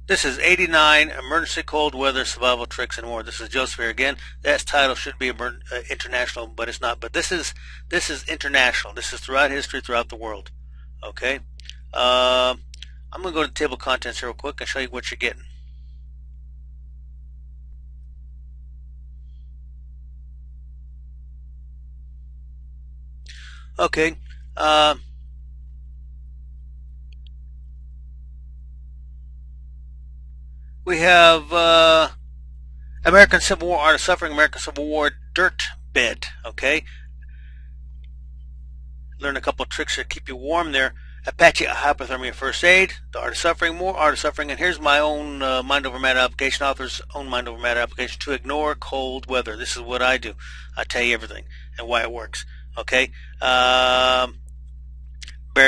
This is 89 Emergency Cold Weather Survival Tricks and More. This is Joseph here again. That title should be international, but it's not. But this is international. This is throughout history, throughout the world. Okay. I'm going to go to the table of contents here real quick and show you what you're getting. Okay. We have American Civil War, Art of Suffering, American Civil War Dirt Bed. Okay. Learn a couple of tricks to keep you warm there. Apache Hypothermia First Aid, The Art of Suffering, More Art of Suffering, and here's my own Mind Over Matter application, author's own Mind Over Matter application to ignore cold weather. This is what I do. I tell you everything and why it works. Okay. Bear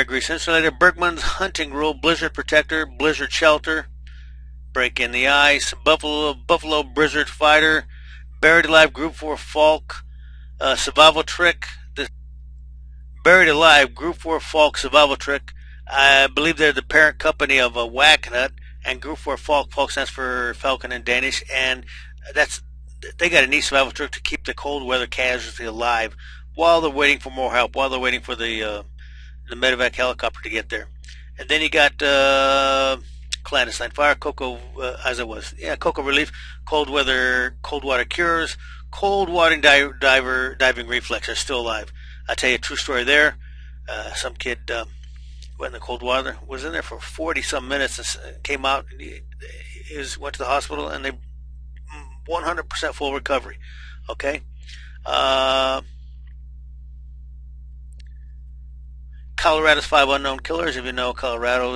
Grease Insulator, Bergman's Hunting Rule, Blizzard Protector, Blizzard Shelter, Break in the Ice, Buffalo Blizzard Fighter, Buried Alive Group 4 Falk, Survival Trick, Buried Alive Group 4 Falk Survival Trick. I believe they're the parent company of Whacknut, and Group 4 Falk stands for Falcon in Danish, and they got a neat survival trick to keep the cold weather casualty alive while they're waiting for more help, while they're waiting for the medevac helicopter to get there. And then you got clandestine fire, cocoa cocoa relief, cold water cures, cold water diving reflex are still alive. I'll tell you a true story there. Some kid went in the cold water, was in there for 40-some minutes, and came out. And he went to the hospital, and they 100% full recovery. Okay. Colorado's 5 Unknown Killers. If you know Colorado,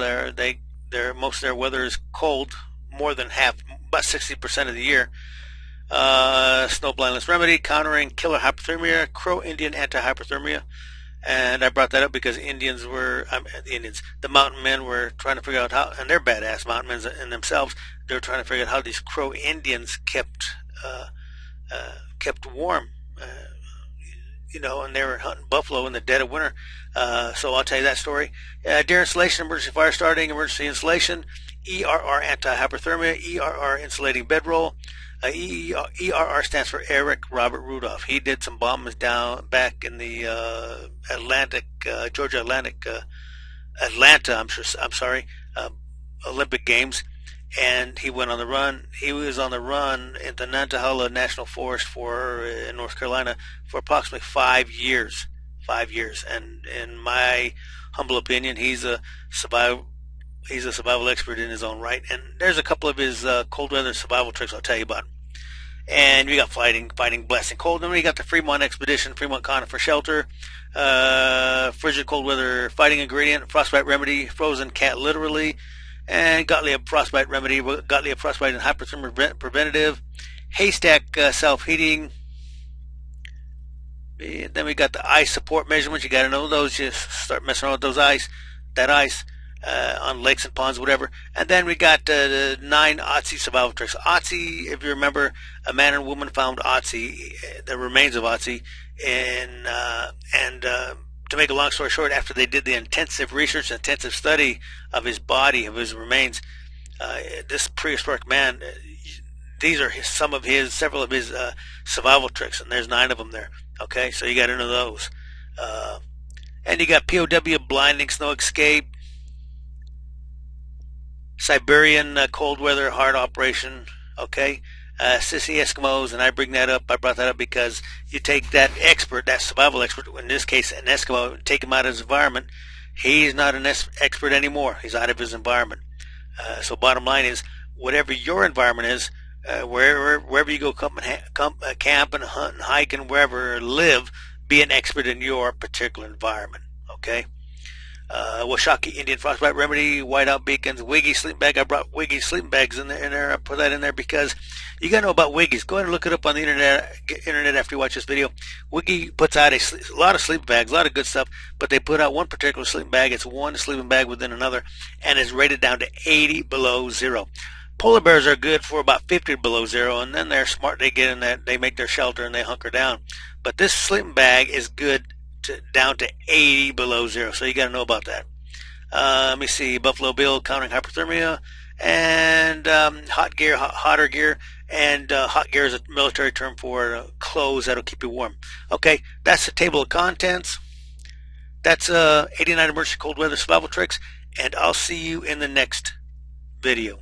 most of their weather is cold, more than half, about 60% of the year. Snow Blindness Remedy, Countering Killer Hypothermia, Crow Indian Anti-Hypothermia. And I brought that up because the mountain men were trying to figure out how, and they're badass mountain men in themselves, they were trying to figure out how these Crow Indians kept warm. And they were hunting buffalo in the dead of winter. So I'll tell you that story. Deer Insulation, Emergency Fire Starting, Emergency Insulation, ERR Anti-Hypothermia, ERR Insulating Bedroll. ERR stands for Eric Robert Rudolph. He did some bombings down back in the Georgia Olympic Games, and he went on the run. He was on the run in the Nantahala National Forest in North Carolina for approximately 5 years. 5 years, and in my humble opinion, he's a survival expert in his own right. And there's a couple of his cold weather survival tricks I'll tell you about. And we got fighting, blasting cold. And we got the Fremont Expedition, Fremont Conifer Shelter, frigid cold weather fighting ingredient, frostbite remedy, frozen cat literally, and Gottlieb frostbite remedy, Gottlieb frostbite and hypothermia preventative, haystack self-heating. And then we got the ice support measurements. You got to know those. You start messing around with that ice on lakes and ponds, whatever. And then we got the 9 Otzi survival tricks. Otzi, if you remember, a man and woman found Otzi, the remains of Otzi, and to make a long story short, after they did the intensive research, intensive study of his body, of his remains, this prehistoric man, these are several of his survival tricks, and there's 9 of them there. Okay, so you got to know those. And you got POW, blinding snow escape, Siberian cold weather hard operation. Okay, sissy Eskimos, and I brought that up because you take that survival expert, in this case an Eskimo, take him out of his environment. He's not an expert anymore. He's out of his environment. So bottom line is, whatever your environment is, wherever you go camp and hunt and hike and wherever live, be an expert in your particular environment. Okay. Washakie Indian frostbite remedy, whiteout beacons, Wiggy sleeping bag. I brought Wiggy sleeping bags in there. I put that in there because you gotta know about Wiggies. Go ahead and look it up on the internet after you watch this video. Wiggy puts out a lot of sleeping bags, a lot of good stuff, but they put out one particular sleeping bag. It's one sleeping bag within another, and it's rated down to 80 below zero. Polar bears are good for about 50 below zero, and then they're smart. They get in that, they make their shelter, and they hunker down. But this sleeping bag is good down to 80 below zero, so you got to know about that. Let me see, Buffalo Bill, countering hypothermia, and hot gear, hotter gear, and hot gear is a military term for clothes that'll keep you warm. Okay, that's the table of contents. That's 89 emergency cold weather survival tricks, and I'll see you in the next video.